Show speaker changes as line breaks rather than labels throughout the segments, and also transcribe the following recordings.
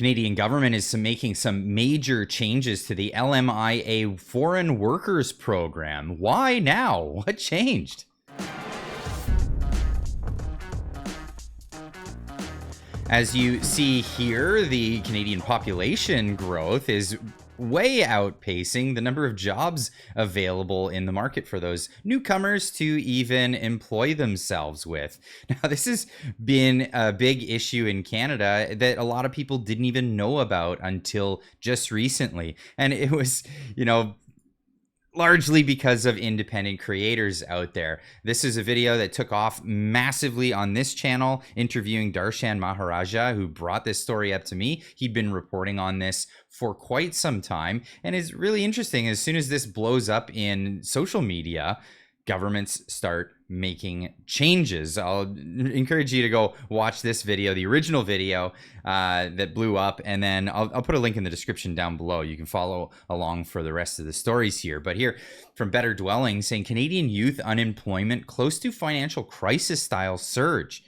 Canadian government is making some major changes to the LMIA Foreign Workers Program. Why now? What changed? As you see here, the Canadian population growth is way outpacing the number of jobs available in the market for those newcomers to even employ themselves with. Now, this has been a big issue in Canada that a lot of people didn't even know about until just recently. And it was, largely because of independent creators out there. This is a video that took off massively on this channel, interviewing Darshan Maharaja, who brought this story up to me. He'd been reporting on this for quite some time, and it's really interesting. As soon as this blows up in social media, governments start making changes. I'll encourage you to go watch this video, the original video that blew up, and then I'll put a link in the description down below. You can follow along for the rest of the stories here. But here from Better Dwelling, saying Canadian youth unemployment close to financial crisis style surge.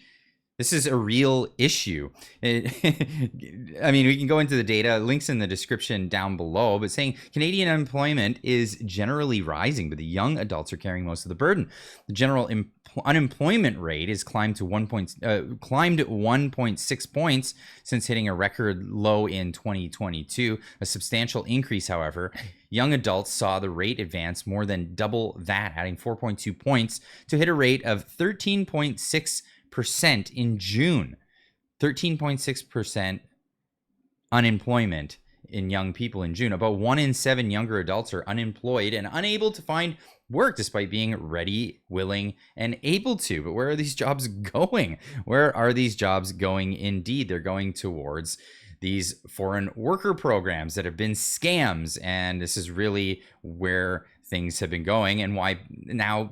This is a real issue. I mean, we can go into the data, links in the description down below, but saying Canadian unemployment is generally rising, but the young adults are carrying most of the burden. The general unemployment rate has climbed 1.6 points since hitting a record low in 2022. A substantial increase, however. Young adults saw the rate advance more than double that, adding 4.2 points to hit a rate of 13.6% in June. 13.6% unemployment in young people in June. About 1 in 7 younger adults are unemployed and unable to find work despite being ready, willing, and able to. But where are these jobs going? Where are these jobs going? Indeed, they're going towards these foreign worker programs that have been scams, and this is really where things have been going, and why now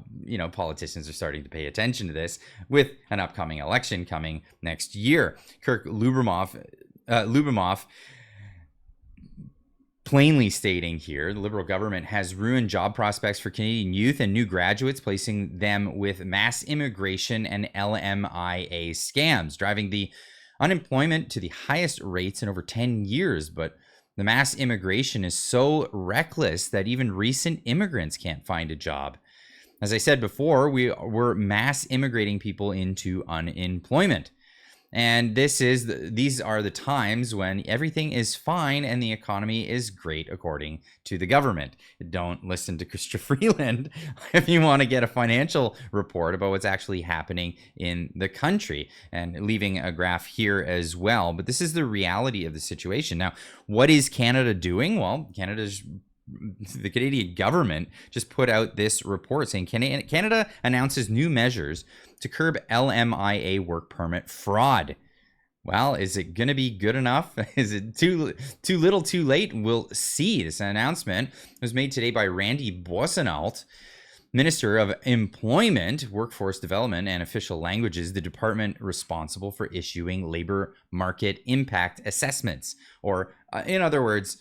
politicians are starting to pay attention to this with an upcoming election coming next year. Kirk Lubimov plainly stating here, the Liberal government has ruined job prospects for Canadian youth and new graduates, placing them with mass immigration and LMIA scams, driving the unemployment to the highest rates in over 10 years. But the mass immigration is so reckless that even recent immigrants can't find a job. As I said before, we're mass immigrating people into unemployment. And these are the times when everything is fine and the economy is great, according to the government. Don't listen to Christopher Freeland if you want to get a financial report about what's actually happening in the country, and leaving a graph here as well. But this is the reality of the situation. Now, what is Canada doing? Well, the Canadian government just put out this report saying Canada announces new measures to curb LMIA work permit fraud. Well, is it going to be good enough? Is it too little too late? We'll see. This announcement was made today by Randy Boissonnault, Minister of Employment, Workforce Development and Official Languages, the department responsible for issuing labor market impact assessments, or in other words,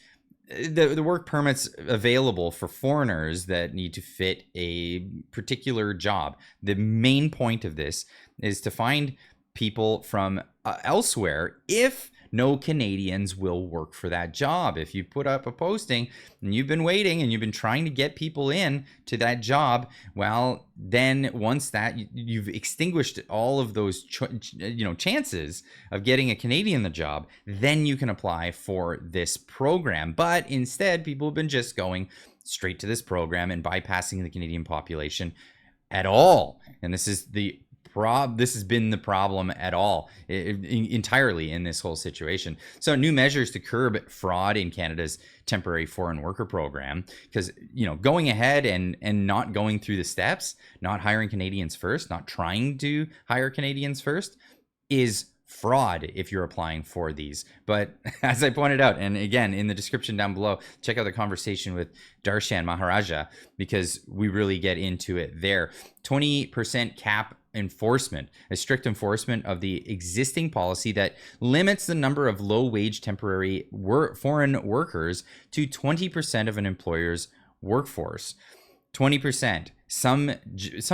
the work permits available for foreigners that need to fit a particular job. The main point of this is to find people from elsewhere if no Canadians will work for that job. If you put up a posting and you've been waiting and you've been trying to get people in to that job, well, then once that you've extinguished all of those chances of getting a Canadian the job, then you can apply for this program. But instead, people have been just going straight to this program and bypassing the Canadian population at all. And this has been the problem at all, entirely in this whole situation. So new measures to curb fraud in Canada's temporary foreign worker program, because going ahead and not going through the steps, not hiring Canadians first, not trying to hire Canadians first, is fraud if you're applying for these. But as I pointed out, and again in the description down below, check out the conversation with Darshan Maharaja, because we really get into it there. 20% cap enforcement, a strict enforcement of the existing policy that limits the number of low-wage temporary foreign workers to 20% of an employer's workforce. 20%. Some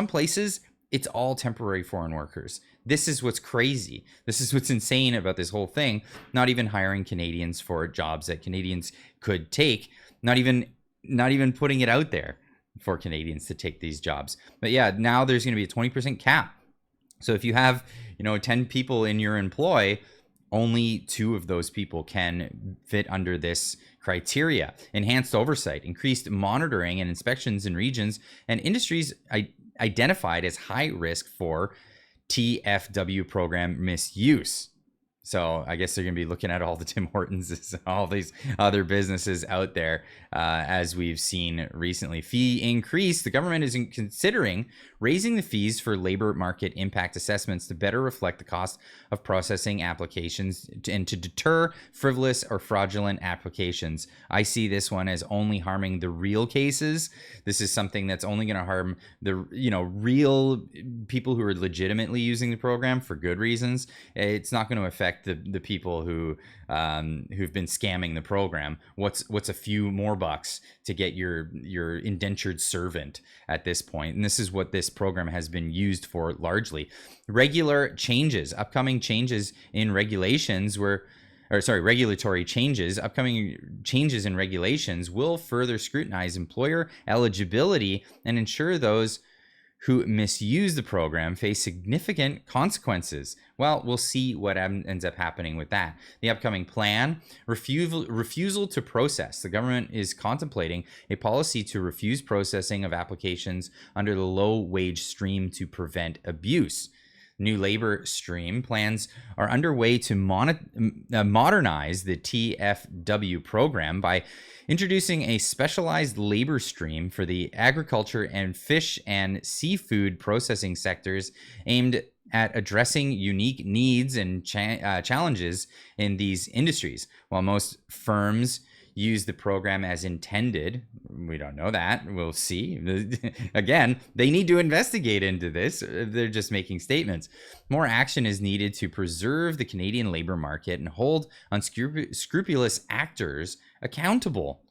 places it's all temporary foreign workers. This is what's crazy. This is what's insane about this whole thing. Not even hiring Canadians for jobs that Canadians could take. Not even putting it out there for Canadians to take these jobs. But yeah, now there's going to be a 20% cap. So if you have, 10 people in your employ, only 2 of those people can fit under this criteria. Enhanced oversight, increased monitoring and inspections in regions and industries identified as high risk for TFW program misuse. So I guess they're going to be looking at all the Tim Hortons, all these other businesses out there, as we've seen recently. Fee increase. The government is considering raising the fees for labor market impact assessments to better reflect the cost of processing applications and to deter frivolous or fraudulent applications. I see this one as only harming the real cases. This is something that's only going to harm the real people who are legitimately using the program for good reasons. It's not going to affect the people who've been scamming the program. What's a few more bucks to get your indentured servant at this point? And this is what this program has been used for largely. Upcoming changes in regulations regulatory changes, upcoming changes in regulations will further scrutinize employer eligibility and ensure those who misuse the program face significant consequences. Well, we'll see what ends up happening with that. The upcoming plan, refusal to process. The government is contemplating a policy to refuse processing of applications under the low wage stream to prevent abuse. New labor stream plans are underway to modernize the TFW program by introducing a specialized labor stream for the agriculture and fish and seafood processing sectors aimed at addressing unique needs and challenges in these industries. While most firms use the program as intended, we don't know that. We'll see. Again, they need to investigate into this. They're just making statements. More action is needed to preserve the Canadian labor market and hold unscrupulous actors accountable.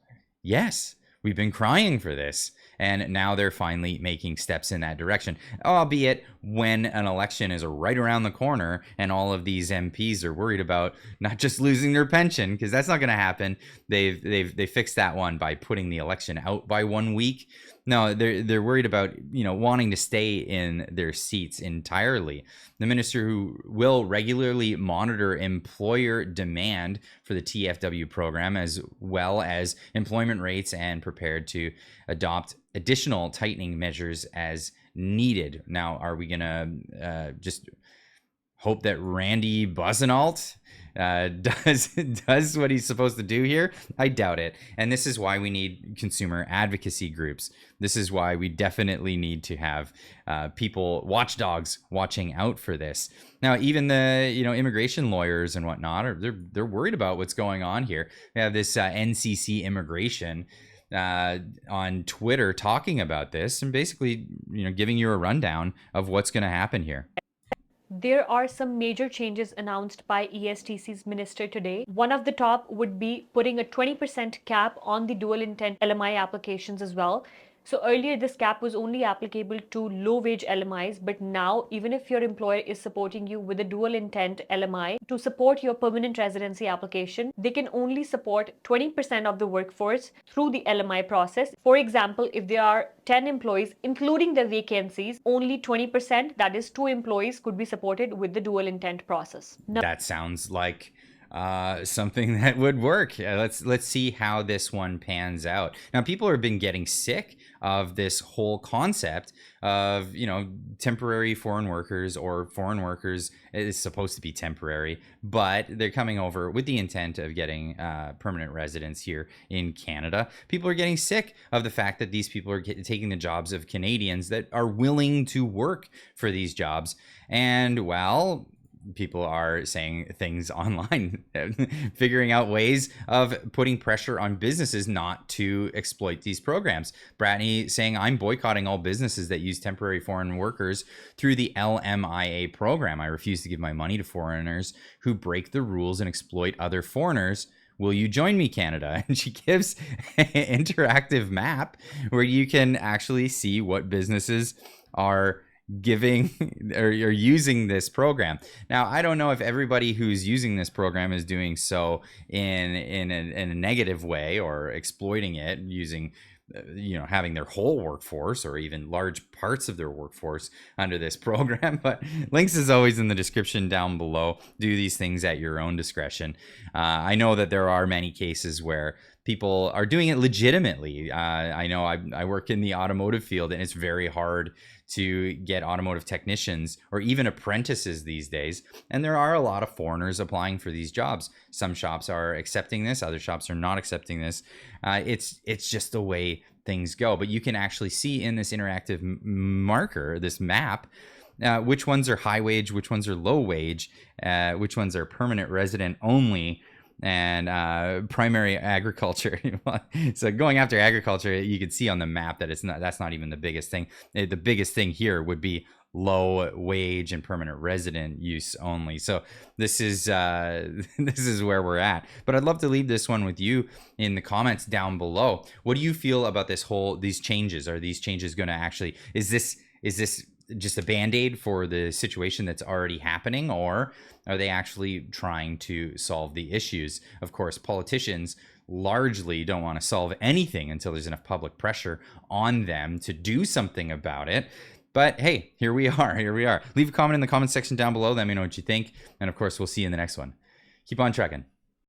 Yes, we've been crying for this, and now they're finally making steps in that direction, albeit when an election is right around the corner and all of these MPs are worried about not just losing their pension, because that's not going to happen. They fixed that one by putting the election out by 1 week. No, they're worried about wanting to stay in their seats entirely. The minister who will regularly monitor employer demand for the TFW program as well as employment rates and prepared to adopt additional tightening measures as needed. Now, are we gonna just hope that Randy Busenalt does what he's supposed to do here? I doubt it. And this is why we need consumer advocacy groups. This is why we definitely need to have watchdogs watching out for this. Now, even the immigration lawyers and whatnot they're worried about what's going on here. We have this NCC immigration on Twitter talking about this and basically giving you a rundown of what's going to happen here.
There are some major changes announced by ESTC's minister today. One of the top would be putting a 20% cap on the dual intent LMI applications as well. So earlier this cap was only applicable to low wage LMIs, but now even if your employer is supporting you with a dual intent LMI to support your permanent residency application, they can only support 20% of the workforce through the LMI process. For example, if there are 10 employees, including the vacancies, only 20%, that is 2 employees, could be supported with the dual intent process.
That sounds like something that would work. Let's see how this one pans out. Now, people have been getting sick of this whole concept of temporary foreign workers, or foreign workers is supposed to be temporary, but they're coming over with the intent of getting permanent residence here in Canada. People are getting sick of the fact that these people are taking the jobs of Canadians that are willing to work for these jobs. And well, people are saying things online, figuring out ways of putting pressure on businesses not to exploit these programs. Brattani saying, I'm boycotting all businesses that use temporary foreign workers through the LMIA program. I refuse to give my money to foreigners who break the rules and exploit other foreigners. Will you join me, Canada? And she gives an interactive map where you can actually see what businesses are giving or using this program. Now, I don't know if everybody who's using this program is doing so in a negative way or exploiting it using having their whole workforce or even large parts of their workforce under this program. But links is always in the description down below. Do these things at your own discretion. I know that there are many cases where people are doing it legitimately. I know I work in the automotive field, and it's very hard to get automotive technicians or even apprentices these days. And there are a lot of foreigners applying for these jobs. Some shops are accepting this, other shops are not accepting this. It's just the way things go. But you can actually see in this interactive marker, this map, which ones are high wage, which ones are low wage, which ones are permanent resident only, and primary agriculture. So going after agriculture, you can see on the map that that's not even the biggest thing. The biggest thing here would be low wage and permanent resident use only. So this is where we're at. But I'd love to leave this one with you in the comments down below. What do you feel about these changes? Are these changes going to actually, is this just a band-aid for the situation that's already happening, or are they actually trying to solve the issues? Of course, politicians largely don't want to solve anything until there's enough public pressure on them to do something about it. But hey, here we are. Leave a comment in the comment section down below. Let me know what you think. And of course, we'll see you in the next one. Keep on trucking.